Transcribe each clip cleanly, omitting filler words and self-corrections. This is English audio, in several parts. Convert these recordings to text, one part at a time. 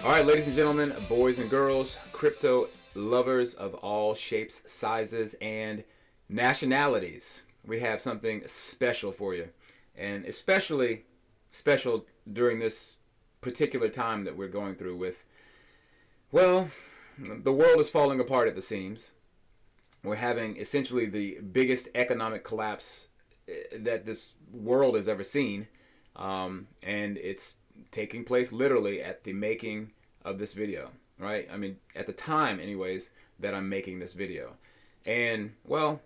All right, ladies and gentlemen, boys and girls, crypto lovers of all shapes, sizes, and nationalities, we have something special for you. And especially special during this particular time that we're going through with, well, the world is falling apart at the seams. We're having essentially the biggest economic collapse that this world has ever seen. And it's taking place literally at the making of this video, right? I mean, at the time, anyways, that I'm making this video. And, well,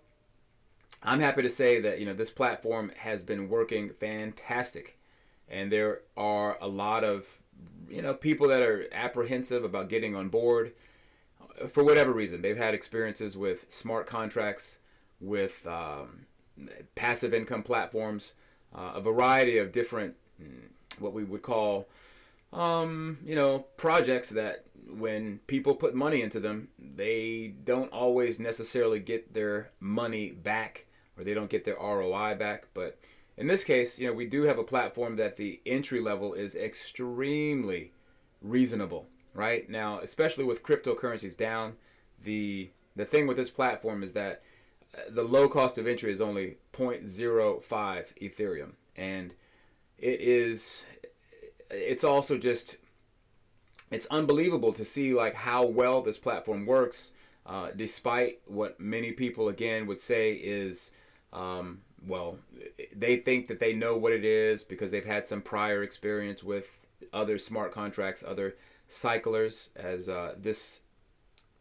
I'm happy to say that, this platform has been working fantastic. And there are a lot of, people that are apprehensive about getting on board for whatever reason. They've had experiences with smart contracts, with passive income platforms, a variety of different, what we would call, projects that when people put money into them, they don't always necessarily get their money back, or they don't get their ROI back. But in this case, we do have a platform that the entry level is extremely reasonable, right? Now, especially with cryptocurrencies down, the thing with this platform is that the low cost of entry is only 0.05 Ethereum. And it's also just, it's unbelievable to see like how well this platform works, despite what many people again would say is, well, they think that they know what it is because they've had some prior experience with other smart contracts, other cyclers, as this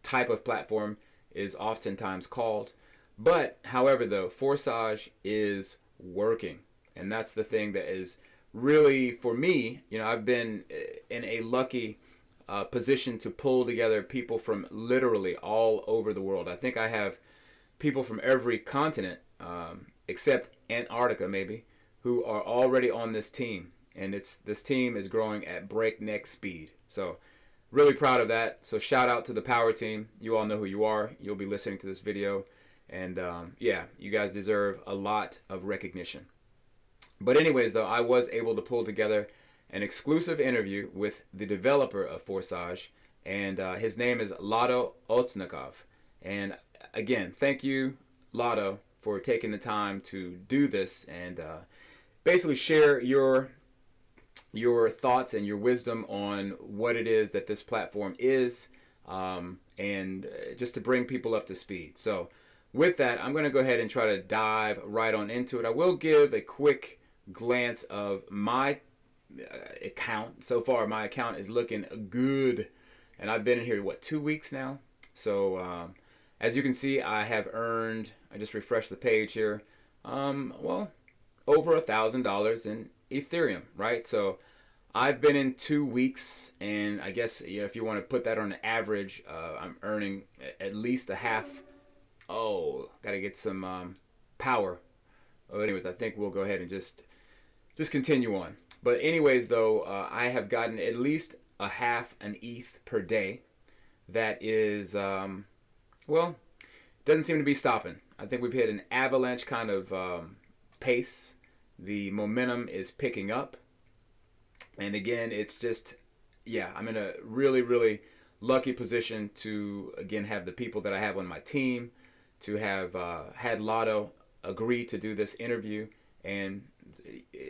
type of platform is oftentimes called. But however, though, FORSAGE is working, and that's the thing that is really, for me, I've been in a lucky position to pull together people from literally all over the world. I think I have people from every continent, except Antarctica maybe, who are already on this team. And this team is growing at breakneck speed. So really proud of that. So shout out to the power team. You all know who you are. You'll be listening to this video. And yeah, you guys deserve a lot of recognition. But anyways, though, I was able to pull together an exclusive interview with the developer of FORSAGE, and his name is Lado Okhotnikov. And again, thank you, Lado, for taking the time to do this and basically share your thoughts and your wisdom on what it is that this platform is, and just to bring people up to speed. So with that, I'm going to go ahead and try to dive right on into it. I will give a quick glance of my account. So far, my account is looking good, and I've been in here, 2 weeks now. So as you can see, I have earned, I just refreshed the page here, well, over $1,000 in Ethereum, right? So I've been in 2 weeks, and I guess if you want to put that on an average, I'm earning at least a half. Oh, gotta get some power. Oh, anyways, I think we'll go ahead and just continue on. But anyways, though, I have gotten at least a half an ETH per day. That is, well, doesn't seem to be stopping. I think we've hit an avalanche kind of pace. The momentum is picking up. And again, it's just, yeah, I'm in a really, really lucky position to, again, have the people that I have on my team, to have had Lado agree to do this interview. And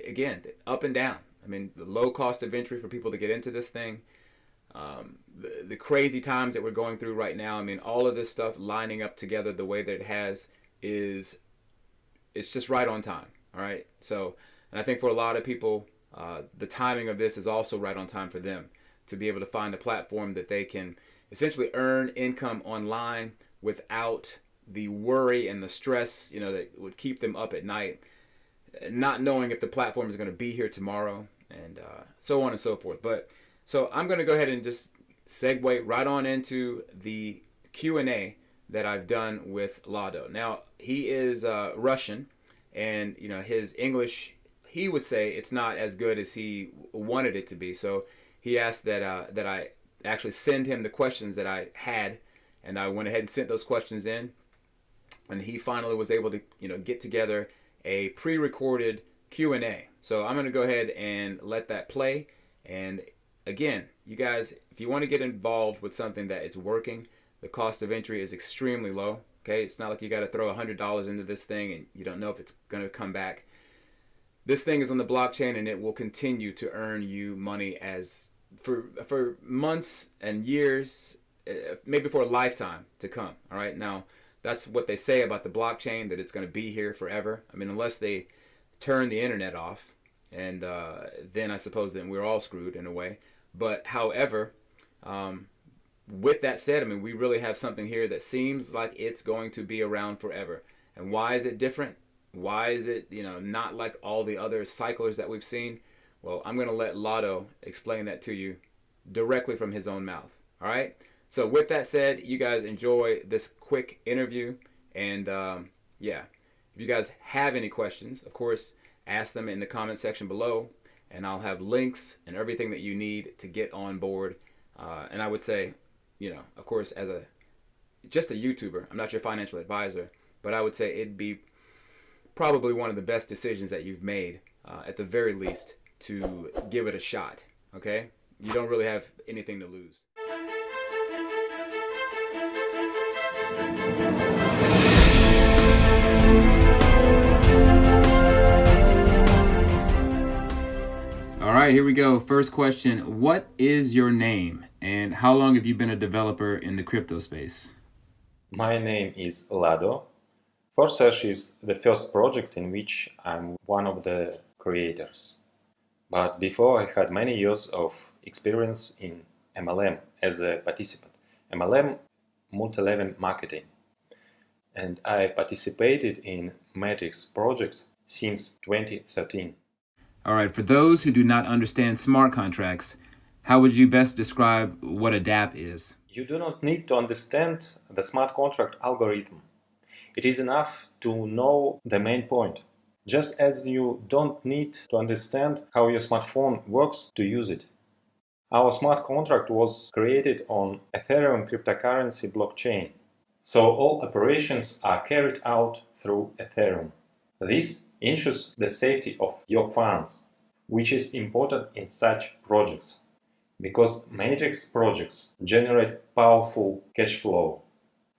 again, up and down. I mean, the low cost of entry for people to get into this thing, the crazy times that we're going through right now. I mean, all of this stuff lining up together the way that it has it's just right on time. All right. So, and I think for a lot of people, the timing of this is also right on time for them to be able to find a platform that they can essentially earn income online without the worry and the stress, that would keep them up at night, not knowing if the platform is going to be here tomorrow, and so on and so forth. But so I'm going to go ahead and just segue right on into the Q&A that I've done with Lado. Now, he is Russian, and his English, he would say it's not as good as he wanted it to be. So he asked that that I actually send him the questions that I had, and I went ahead and sent those questions in, and he finally was able to get together a pre-recorded Q&A. So I'm going to go ahead and let that play, and again, you guys, if you want to get involved with something that it's working, the cost of entry is extremely low. Okay, it's not like you got to throw $100 into this thing and you don't know if it's going to come back. This thing is on the blockchain and it will continue to earn you money as for months and years, maybe for a lifetime to come. All right, now that's what they say about the blockchain, that it's going to be here forever. I mean, unless they turn the internet off, and then I suppose then we're all screwed in a way. But however, with that said, I mean, we really have something here that seems like it's going to be around forever. And why is it different? Why is it, not like all the other cyclers that we've seen? Well, I'm going to let Lado explain that to you directly from his own mouth. All right? So with that said, you guys enjoy this quick interview. And yeah, if you guys have any questions, of course, ask them in the comment section below. And I'll have links and everything that you need to get on board. And I would say, of course, as just a YouTuber, I'm not your financial advisor, but I would say it'd be probably one of the best decisions that you've made, at the very least, to give it a shot. Okay? You don't really have anything to lose. All right, here we go. First question. What is your name and how long have you been a developer in the crypto space? My name is Lado. FORSAGE is the first project in which I'm one of the creators. But before, I had many years of experience in MLM as a participant. MLM, multi-level marketing. And I participated in Matrix project since 2013. All right, for those who do not understand smart contracts, how would you best describe what a dApp is? You do not need to understand the smart contract algorithm. It is enough to know the main point, just as you don't need to understand how your smartphone works to use it. Our smart contract was created on Ethereum cryptocurrency blockchain, so all operations are carried out through Ethereum. This ensures the safety of your funds, which is important in such projects, because Matrix projects generate powerful cash flow.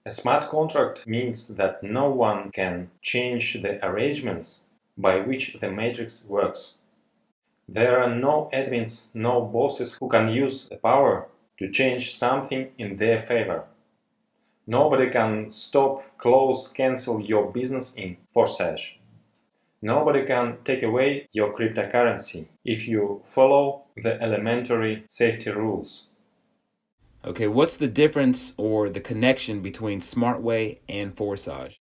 A smart contract means that no one can change the arrangements by which the matrix works. There are no admins, no bosses who can use the power to change something in their favor. Nobody can stop, close, cancel your business in FORSAGE. Nobody can take away your cryptocurrency if you follow the elementary safety rules. Okay, what's the difference or the connection between SmartWay and FORSAGE?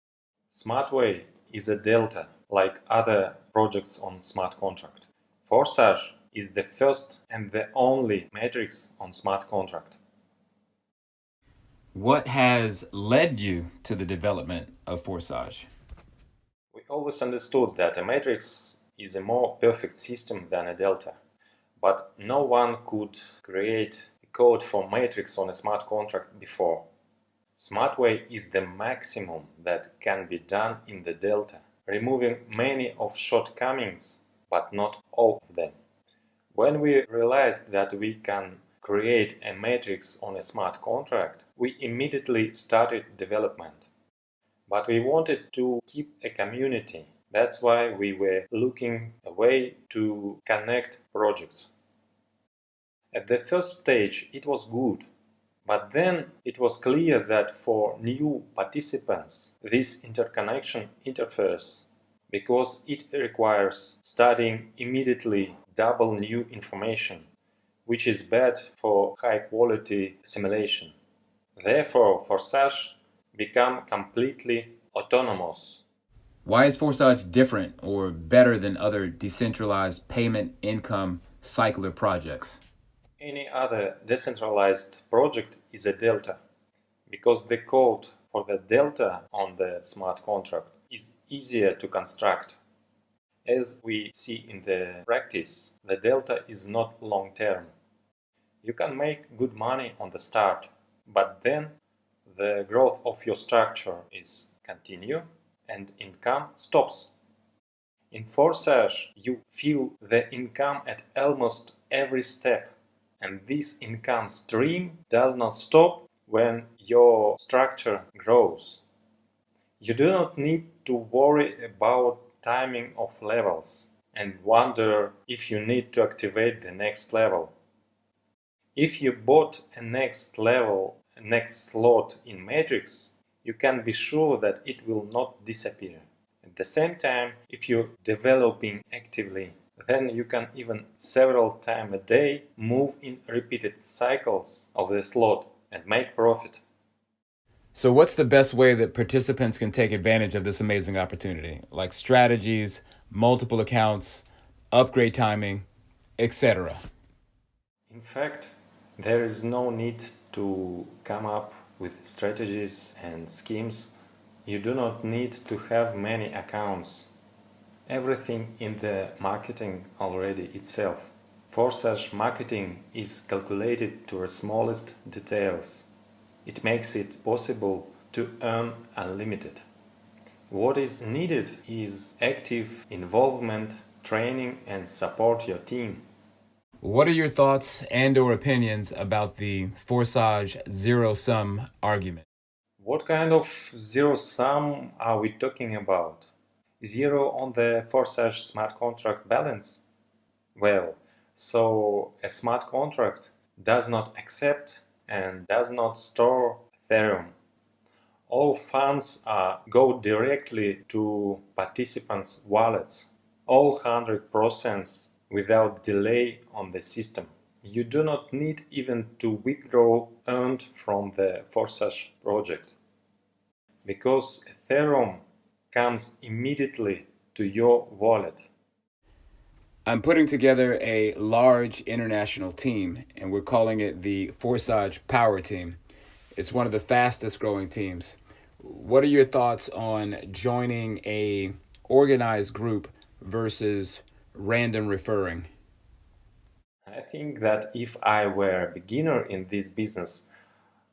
SmartWay is a delta, like other projects on smart contract. FORSAGE is the first and the only matrix on smart contract. What has led you to the development of FORSAGE? We always understood that a matrix is a more perfect system than a delta, but no one could create code for matrix on a smart contract before. SmartWay is the maximum that can be done in the delta, removing many of shortcomings, but not all of them. When we realized that we can create a matrix on a smart contract, we immediately started development. But we wanted to keep a community. That's why we were looking a way to connect projects. At the first stage, it was good, but then it was clear that for new participants, this interconnection interferes, because it requires studying immediately double new information, which is bad for high-quality assimilation. Therefore, FORSAGE become completely autonomous. Why is FORSAGE different or better than other decentralized payment income cycler projects? Any other decentralized project is a delta, because the code for the delta on the smart contract is easier to construct. As we see in the practice, the delta is not long-term. You can make good money on the start, but then the growth of your structure is continue and income stops. In FORSAGE, you feel the income at almost every step. And this income stream does not stop when your structure grows. You do not need to worry about timing of levels and wonder if you need to activate the next level. If you bought a next slot in Matrix, you can be sure that it will not disappear. At the same time, if you're developing actively, then you can even several times a day move in repeated cycles of the slot and make profit. So, what's the best way that participants can take advantage of this amazing opportunity? Like strategies, multiple accounts, upgrade timing, etc. In fact, there is no need to come up with strategies and schemes. You do not need to have many accounts. Everything in the marketing already itself. FORSAGE marketing is calculated to the smallest details. It makes it possible to earn unlimited. What is needed is active involvement, training and support your team. What are your thoughts and/or opinions about the FORSAGE zero-sum argument? What kind of zero sum are we talking about? Zero on the FORSAGE smart contract balance? Well, so a smart contract does not accept and does not store Ethereum. All funds go directly to participants' wallets, all 100% without delay on the system. You do not need even to withdraw earned from the FORSAGE project, because Ethereum comes immediately to your wallet. I'm putting together a large international team, and we're calling it the FORSAGE Power Team. It's one of the fastest growing teams. What are your thoughts on joining a organized group versus random referring? I think that if I were a beginner in this business,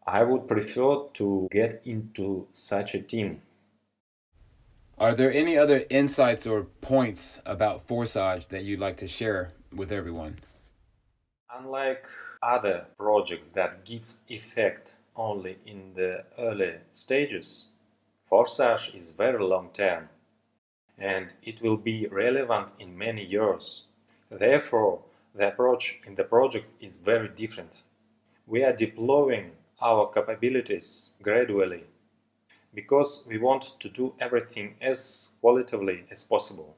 I would prefer to get into such a team. Are there any other insights or points about FORSAGE that you'd like to share with everyone? Unlike other projects that gives effect only in the early stages, FORSAGE is very long term and it will be relevant in many years. Therefore, the approach in the project is very different. We are deploying our capabilities gradually because we want to do everything as qualitatively as possible.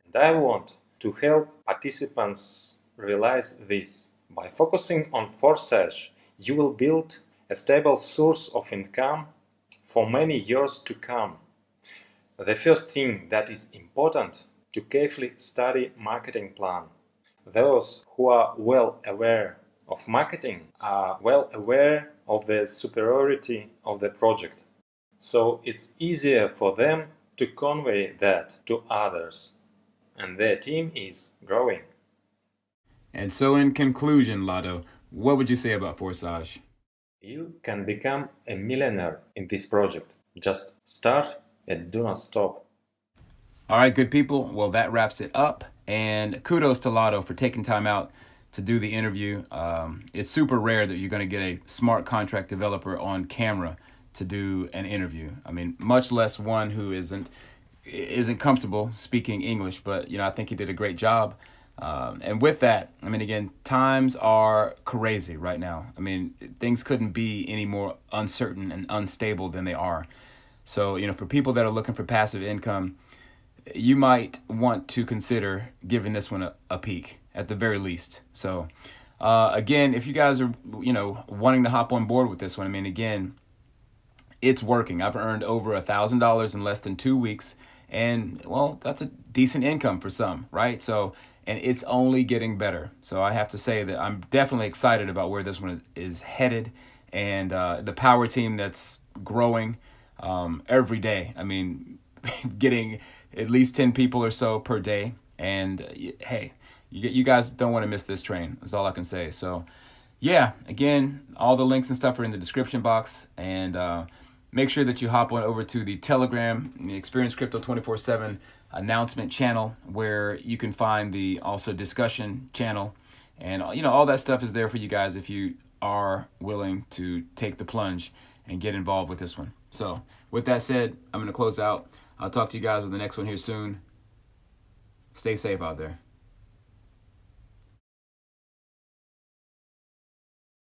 And I want to help participants realize this. By focusing on FORSAGE, you will build a stable source of income for many years to come. The first thing that is important to carefully study marketing plan. Those who are well aware of marketing are well aware of the superiority of the project. So it's easier for them to convey that to others. And their team is growing. And so, in conclusion, Lado, what would you say about FORSAGE? You can become a millionaire in this project. Just start and do not stop. All right, good people. Well, that wraps it up. And kudos to Lado for taking time out to do the interview. It's super rare that you're going to get a smart contract developer on camera to do an interview. I mean, much less one who isn't comfortable speaking English. But I think he did a great job. And with that, I mean, again, times are crazy right now. I mean, things couldn't be any more uncertain and unstable than they are. So, for people that are looking for passive income, you might want to consider giving this one a peek at the very least. So, again, if you guys are, wanting to hop on board with this one, I mean, again, it's working. I've earned over $1,000 in less than 2 weeks. And, well, that's a decent income for some, right? So, and it's only getting better. So I have to say that I'm definitely excited about where this one is headed, and the power team that's growing every day. I mean, getting at least 10 people or so per day. And hey, you guys don't want to miss this train. That's all I can say. So yeah, again, all the links and stuff are in the description box. And make sure that you hop on over to the Telegram, the Experience Crypto 24/7 announcement channel, where you can find the also discussion channel And all that stuff is there for you guys if you are willing to take the plunge and get involved with this one. So with that said, I'm going to close out. I'll talk to you guys with the next one here soon. Stay safe out there.